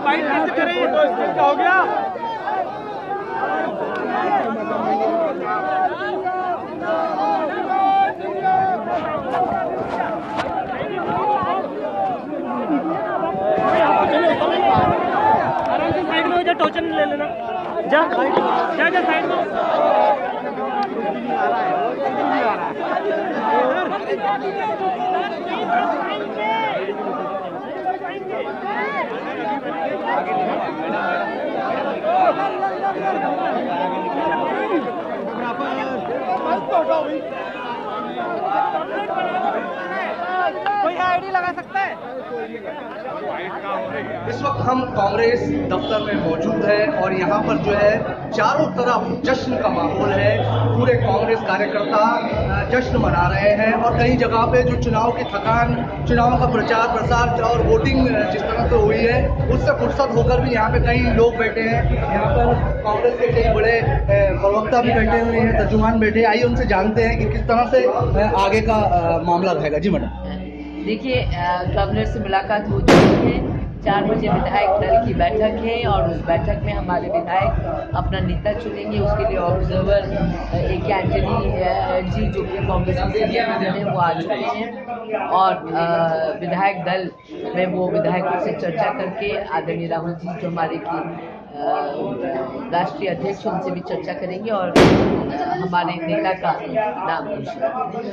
Fight कैसे करें? तो इससे क्या हो गया? आराम से साइड में हो जा, टोचन ले लेना। जा जा जा साइड में। कोई आईडी लगा सकता है? इस वक्त हम कांग्रेस दफ्तर में मौजूद हैं और यहाँ पर जो है चारों तरफ जश्न का माहौल है। पूरे कांग्रेस कार्यकर्ता जश्न मना रहे हैं और कई जगह पे जो चुनाव की थकान, चुनाव का प्रचार प्रसार और वोटिंग जिस तरह से हुई है उससे फुर्सत होकर भी यहाँ पे कई लोग बैठे हैं। यहाँ पर कांग्रेस के कई बड़े प्रवक्ता भी बैठे हुए हैं, तर्जुमान बैठे हैं। आइए उनसे जानते हैं कि किस तरह से आगे का मामला रहेगा। जी मैडम, देखिए, गवर्नर से मुलाकात हो चुकी है। 4 बजे विधायक दल की बैठक है और उस बैठक में हमारे विधायक अपना नेता चुनेंगे। उसके लिए ऑब्जर्वर AK एंटनी जी, जो कि कांग्रेस के सीनियर लीडर हैं, वो आ चुके हैं और विधायक दल में वो विधायकों से चर्चा करके आदरणीय राहुल जी, जो हमारे की राष्ट्रीय अध्यक्ष, उनसे भी चर्चा करेंगे और हमारे नेता का नाम घोषित करेंगे।